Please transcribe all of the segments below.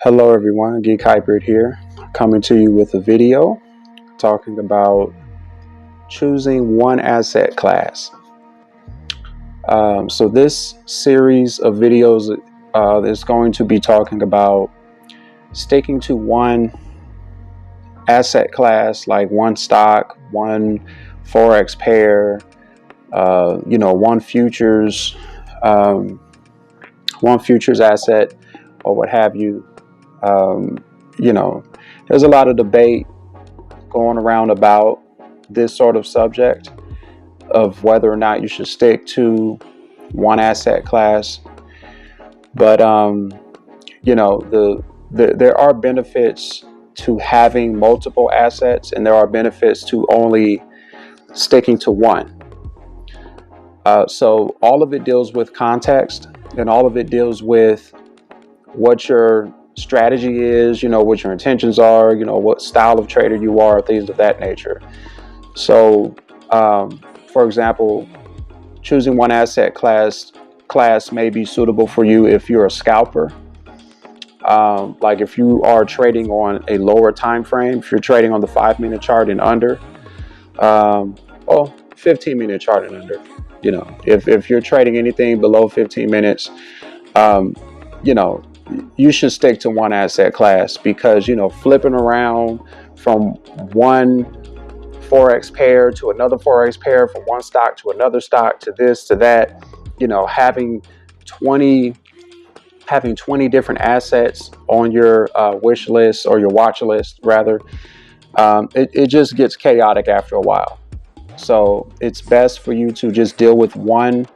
Hello everyone, Geek Hybrid here, coming to you with a video talking about choosing one asset class. So this series of videos is going to be talking about sticking to one asset class, like one stock, one forex pair, one futures asset, or what have you. There's a lot of debate going around about this sort of subject of whether or not you should stick to one asset class. But there are benefits to having multiple assets, and there are benefits to only sticking to one. So all of it deals with context, and all of it deals with what your strategy is, what your intentions are, what style of trader you are, things of that nature. So, for example, choosing one asset class may be suitable for you if you're a scalper. Like if you are trading on a lower time frame, if you're trading on the 5-minute chart and under, 15-minute chart and under. If you're trading anything below 15 minutes, you should stick to one asset class, because flipping around from one forex pair to another forex pair, from one stock to another stock, to this to that, having 20 different assets on your wish list, or your watch list rather, it just gets chaotic after a while. So it's best for you to just deal with one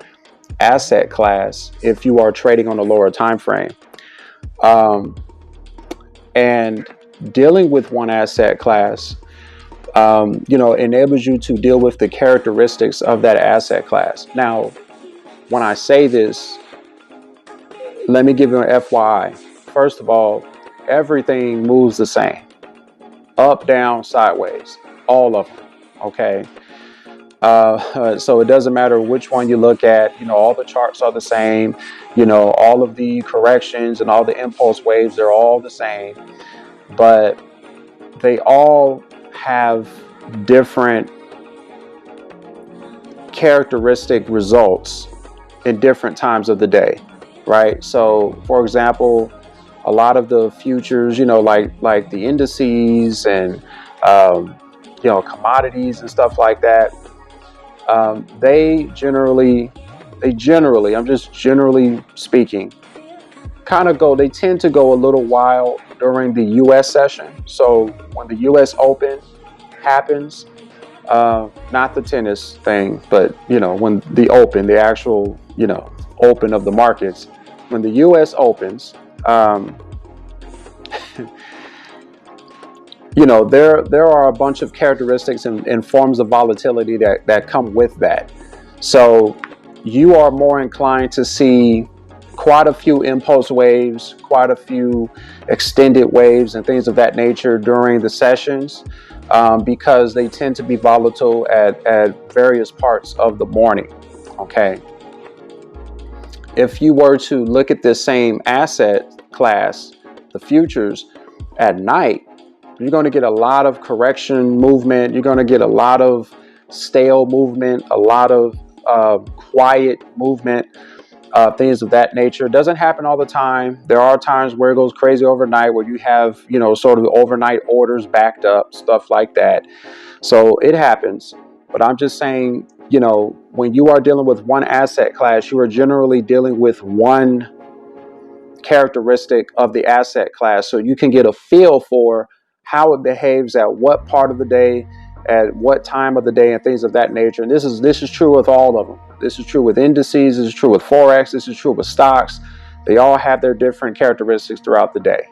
asset class if you are trading on a lower time frame. And dealing with one asset class, enables you to deal with the characteristics of that asset class. Now, when I say this, let me give you an FYI. First of all, everything moves the same. Up, down, sideways, all of them, okay? So it doesn't matter which one you look at, all the charts are the same, all of the corrections and all the impulse waves, they're all the same, but they all have different characteristic results in different times of the day, right? So, for example, a lot of the futures, like the indices and, commodities and stuff like that, they generally, I'm just generally speaking, they tend to go a little while during the U.S. session. So when the U.S. Open happens, not the tennis thing, but, when the Open, the actual, open of the markets, when the U.S. opens, there are a bunch of characteristics and forms of volatility that come with that. So you are more inclined to see quite a few impulse waves, quite a few extended waves and things of that nature during the sessions, because they tend to be volatile at various parts of the morning. Okay. If you were to look at this same asset class, the futures, at night, you're going to get a lot of correction movement. You're going to get a lot of stale movement, a lot of quiet movement, things of that nature. It doesn't happen all the time. There are times where it goes crazy overnight, where you have, sort of overnight orders backed up, stuff like that. So it happens. But I'm just saying, when you are dealing with one asset class, you are generally dealing with one characteristic of the asset class, so you can get a feel for how it behaves at what part of the day, at what time of the day, and things of that nature. And this is true with all of them. This is true with indices. This is true with forex. This is true with stocks. They all have their different characteristics throughout the day.